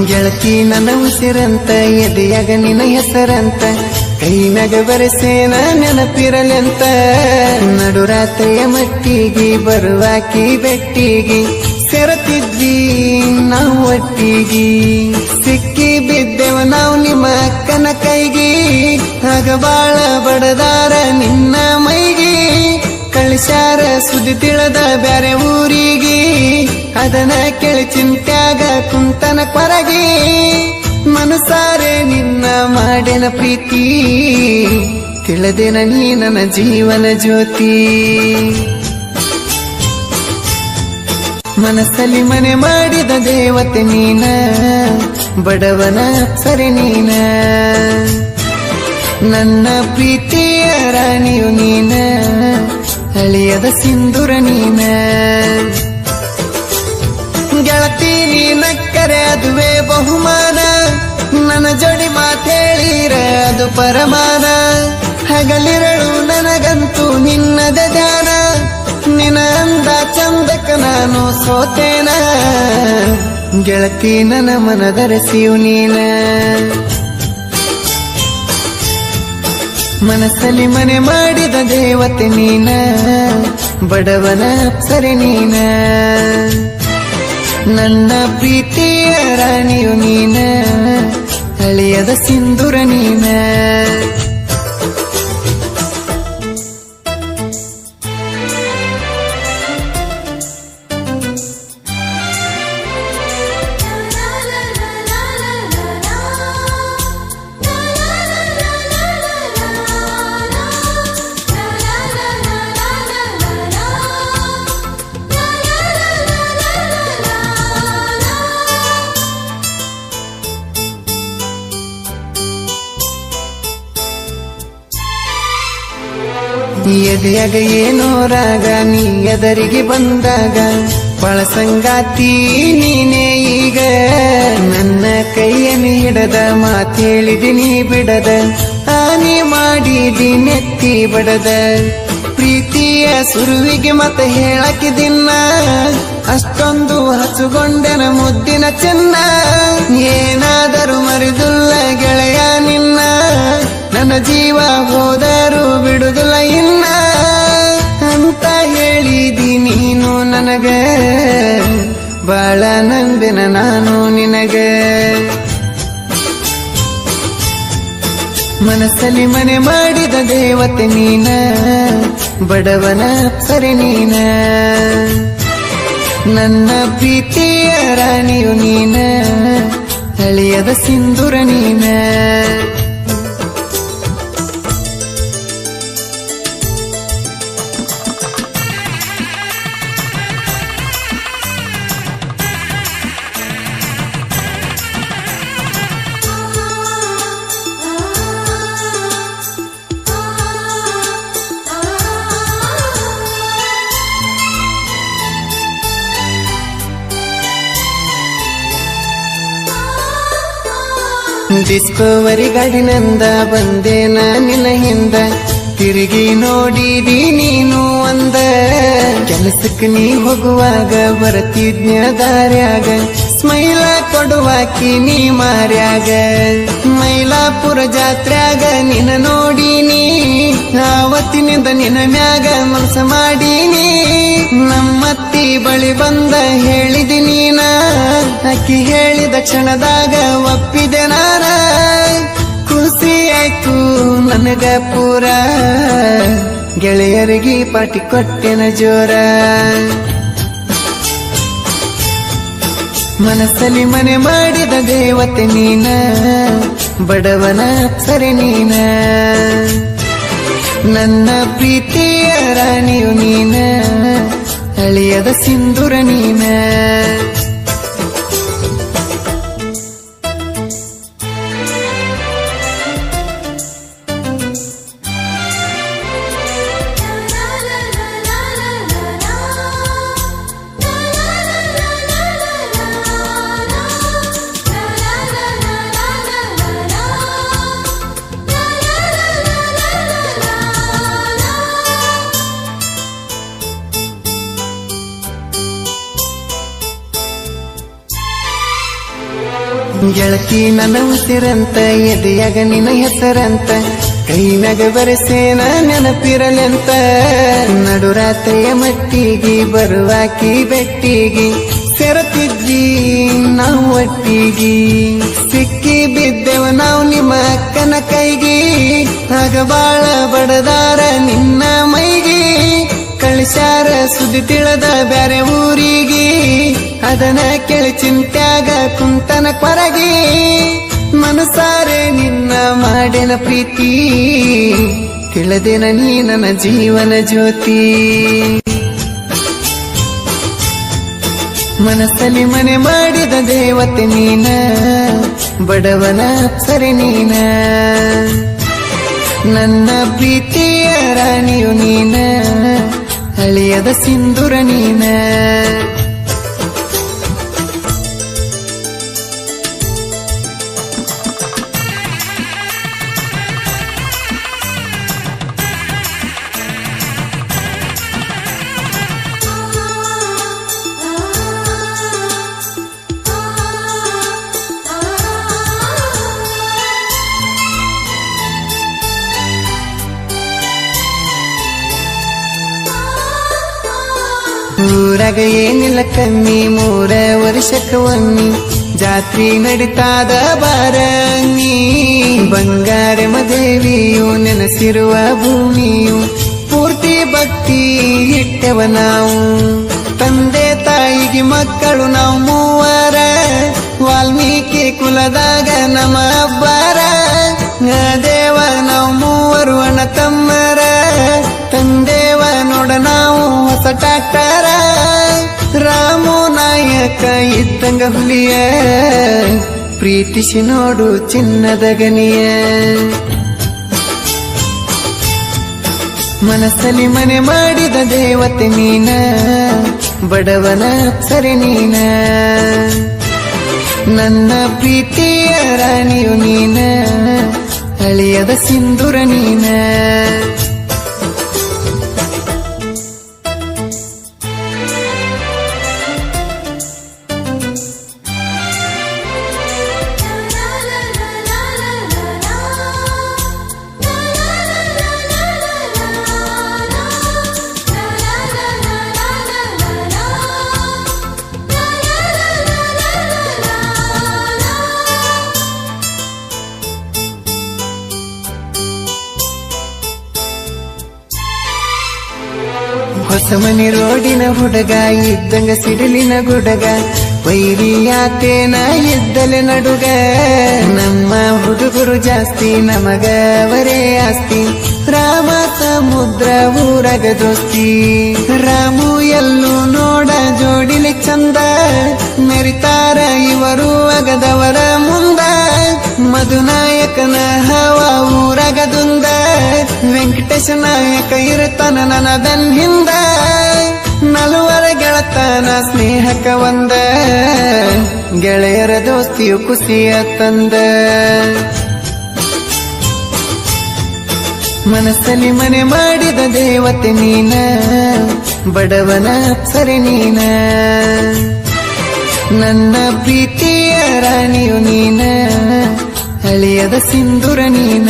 ಗೆಳತಿ ನನ್ನ ಉಸಿರಂತ ಎದೆಯಾಗ ನಿನ್ನ ಹೆಸರಂತ ಕೈ ಮ್ಯಾಗ ಬರೆಸೇನ ನೆನಪಿರಲೆಂತ ನಡುರಾತ್ರಿಯ ಮಟ್ಟಿಗೆ ಬರುವಾಕಿ ಬೆಟ್ಟಿಗೆ ಸೇರತಿದ್ವಿ ನಾವು ಒಟ್ಟಿಗೆ ಸಿಕ್ಕಿ ಬಿದ್ದೆವ ನಾವು ನಿಮ್ಮ ಅಕ್ಕನ ಕೈಗೆ ಆಗ ಬಾಳ ಬಡದಾರ ನಿನ್ನ ಮೈಗೆ ಕಳಿಸ್ಯಾರ ಸುದ್ದಿ ತಿಳಿದ ಬ್ಯಾರೆ ಊರಿಗೆ ಅದನ್ನ ಕೇಳಿ ಚಿಂತ್ಯಾಗ ಕುಂತನ ಕೊರಗಿ ಮನಸಾರೆ ನಿನ್ನ ಮಾಡಿನ ಪ್ರೀತಿ ತಿಳಿದೆನ ನೀ ನನ್ನ ಜೀವನ ಜ್ಯೋತಿ ಮನಸ್ಸಲ್ಲಿ ಮನೆ ಮಾಡಿದ ದೇವತೆ ನೀನ ಬಡವನ ಸರಿ ನೀನ ನನ್ನ ಪ್ರೀತಿಯ ರಾಣಿಯು ನೀನ ಅಳಿಯದ ಸಿಂಧೂರ ನೀನ ಗೆಳತಿ ನೀನಕ್ಕರೆ ಅದುವೇ ಬಹುಮಾನ ನನ್ನ ಜೋಡಿ ಮಾತೇಳಿರ ಅದು ಪರಮಾನ ಹಗಲಿರಳು ನನಗಂತೂ ನಿನ್ನದ ಧ್ಯಾನ ನಿನ್ನ ಅಂದ ಚಂದಕ ನಾನು ಸೋತೇನ ಗೆಳತಿ ನನ್ನ ಮನದರಸಿಯು ನೀನ ಮನಸ್ಸಲ್ಲಿ ಮನೆ ಮಾಡಿದ ದೇವತೆ ನೀನ ಬಡವನ ಸರಿ ನೀನ ನನ್ನ ಪ್ರೀತಿಯ ರಾಣಿಯು ನೀನ ಅಳಿಯದ ಸಿಂಧೂರ ನೀನ ಎದೆಯಾಗ ಏನೋ ರಾಗ ನೀ ಎದರಿಗೆ ಬಂದಾಗ ಬಳಸಂಗಾತಿ ನೀನೇ ಈಗ ನನ್ನ ಕೈಯನ್ನು ಹಿಡದ ಮಾತೇಳಿದಿನಿ ಬಿಡದ ಹಾನಿ ಮಾಡಿದಿ ನೆತ್ತಿ ಬಡದ ಪ್ರೀತಿಯ ಸುರುವಿಗೆ ಮತ ಹೇಳಕಿದಿನ್ನ ಅಷ್ಟೊಂದು ಹಸುಗೊಂಡನ ಮುದ್ದಿನ ಚೆನ್ನ ಏನಾದರೂ ಮರಿದುಲ್ಲ ಗೆಳೆಯ ನಿನ್ನ ನನ್ನ ಜೀವ ಹೋದರೂ ಬಿಡುದಿಲ್ಲ ಇನ್ನ ಅಂತ ಹೇಳಿದಿ ನೀನು ನನಗ ಬಾಳ ನಂಬಿನ ನಾನು ನಿನಗ ಮನಸ್ಸಲ್ಲಿ ಮನೆ ಮಾಡಿದ ದೇವತೆ ನೀನ ಬಡವನ ಸರಿ ನೀನ ನನ್ನ ಪ್ರೀತಿಯ ರಾಣಿಯು ನೀನ ಅಳಿಯದ ಸಿಂಧೂರ ನೀನ ಡಿಸ್ಕವರಿ ಗಾಡಿನಂದ ಬಂದೇನ ನಿನ್ನ ಹಿಂದ ತಿರುಗಿ ನೋಡಿದಿ ನೀನು ಅಂದ ಕೆಲಸಕ್ಕೆ ನೀ ಹೋಗುವಾಗ ಬರ್ತಿದ್ನ ದಾರ್ಯಾಗ ಸ್ಮೈಲ ಕೊಡುವಾಕಿ ನೀ ಮಾರ್ಯಾಗ ಮೈಲಾಪುರ ಜಾತ್ರ್ಯಾಗ ನಿನ್ನ ನೋಡಿನಿ ಆವತ್ತಿನಿಂದ ನಿನ್ನ ಮ್ಯಾಗ ಮನಸ ಮಾಡೀನಿ ನಮ್ಮತ್ತಿ ಬಳಿ ಬಂದ ಹೇಳಿದಿ ನೀನ ಅಕ್ಕಿ ಹೇಳಿದ ಕ್ಷಣದಾಗ ಒಪ್ಪಿದೆ ನಾನ ಖುಷಿ ಆಯ್ತು ನನಗ ಪೂರ ಗೆಳೆಯರಿಗೆ ಪಾಟಿ ಕೊಟ್ಟೆನ ಜೋರ ಮನಸ್ಸಲ್ಲಿ ಮನೆ ಮಾಡಿದ ದೇವತೆ ನೀನ ಬಡವನ ಸರಿ ನೀನ ನನ್ನ ಪ್ರೀತಿಯ ರಾಣಿಯು ನೀನ ಅಳಿಯದ ಸಿಂಧೂರ ನೀನ ಗೆಳತಿ ನನ್ನ ಉಸಿರಂತ ಎದೆಯಾಗ ನಿನ್ನ ಹೆಸರಂತ ಕೈನಾಗ ಬರೆಸೇನ ನೆನಪಿರಲೆಂತ ನಡುರಾತ್ರಿಯ ಮಟ್ಟಿಗೆ ಬರುವಾಕಿ ಬೆಟ್ಟಿಗೆ ಸೆರತಿದ್ವಿ ನಾವು ಒಟ್ಟಿಗೆ ಸಿಕ್ಕಿ ಬಿದ್ದೆವ ನಾವು ನಿಮ್ಮ ಅಕ್ಕನ ಕೈಗೆ ಆಗ ಬಾಳ ಬಡದಾರ ನಿನ್ನ ಮೈಗೆ ಕಳಿಸ್ಯಾರ ಸುದ್ದಿ ತಿಳಿದ ಬ್ಯಾರೆ ಊರಿಗೆ ಅದನ್ನ ಕೇಳಿ ಚಿಂತ್ಯಾಗ ಕುಂತನ ಕೊರಗಿ ಮನಸಾರೆ ನಿನ್ನ ಮಾಡಿನ ಪ್ರೀತಿ ತಿಳಿದೆನ ನೀ ನನ್ನ ಜೀವನ ಜ್ಯೋತಿ ಮನಸ್ಸಲ್ಲಿ ಮನೆ ಮಾಡಿದ ದೇವತೆ ನೀನ ಬಡವನ ಅಪ್ಸರೆ ನೀನ ನನ್ನ ಪ್ರೀತಿಯ ರಾಣಿಯು ನೀನ ಅಳಿಯದ ಸಿಂಧೂರ ನೀನ ಊರಾಗ ಏನಿಲ್ಲ ಕಮ್ಮಿ 3 ವರ್ಷಕ್ಕ ಒಮ್ಮಿ ಜಾತ್ರಿ ನಡಿತಾದ ಬಾರಂಗಿ ಬಂಗಾರಮ್ಮ ದೇವಿಯು ನೆನೆಸಿರುವ ಭೂಮಿಯು ಪೂರ್ತಿ ಭಕ್ತಿ ಇಟ್ಟೆವ ನಾವು ತಂದೆ ತಾಯಿಗೆ ಮಕ್ಕಳು ನಾವು 3 ವಾಲ್ಮೀಕಿ ಕುಲದಾಗ ನಮ್ಮ ಅಬ್ಬಾರ ದೇವ ನಾವು 3 ಅಣ್ಣ ತಮ್ಮರ ತಂದೇವ ನೋಡ ನಾವು ಹೊಸ ಟ್ಯಾಕ್ಟರ ರಾಮು ನಾಯಕ ಇದ್ದಂಗ ಹುಲಿಯ ಪ್ರೀತಿಸಿ ನೋಡು ಚಿನ್ನದ ಗನಿಯ ಮನಸ್ಸಲ್ಲಿ ಮನೆ ಮಾಡಿದ ದೇವತೆ ನೀನ ಬಡವನ ಅಪ್ಸರೆ ನೀನ ನನ್ನ ಪ್ರೀತಿಯ ರಾಣಿಯು ನೀನ ಅಳಿಯದ ಸಿಂಧೂರ ನೀನ ಹೊಸಮನಿ ರೋಡಿನ ಹುಡುಗ ಇದ್ದಂಗ ಸಿಡಿಲಿನ ಗುಡಗ ವೈರಿಯಾತೇನ ಇದ್ದಲೆ ನಡುಗ ನಮ್ಮ ಹುಡುಗರು ಜಾಸ್ತಿ ನಮಗವರೇ ಆಸ್ತಿ ರಾಮ ಸಮುದ್ರ ಊರಗ ದೋಸ್ತಿ ರಾಮು ಎಲ್ಲೂ ನೋಡ ಜೋಡಿಲಿ ಚಂದ ಮೆರಿತಾರ ಇವರು ಅಗದವರ ಮುಂದ ಮಧುನಾಯಕನ ಹವ ಊರಗದುಂದ ವೆಂಕಟೇಶ ನಾಯಕ ಇರುತ್ತಾನ ನನ್ನ ಬೆನ್ ಹಿಂದ ನಲವರ ಗೆಳತನ ಸ್ನೇಹಕ ಒಂದ ಗೆಳೆಯರ ದೋಸ್ತಿಯು ಖುಷಿಯ ತಂದ ಮನಸ್ಸಲ್ಲಿ ಮನೆ ಮಾಡಿದ ದೇವತೆ ನೀನ ಬಡವನ ಅಪ್ಸರೆ ನೀನ ನನ್ನ ಪ್ರೀತಿಯ ರಾಣಿಯು ನೀನ ಅಳಿಯದ ಸಿಂಧೂರ ನೀನ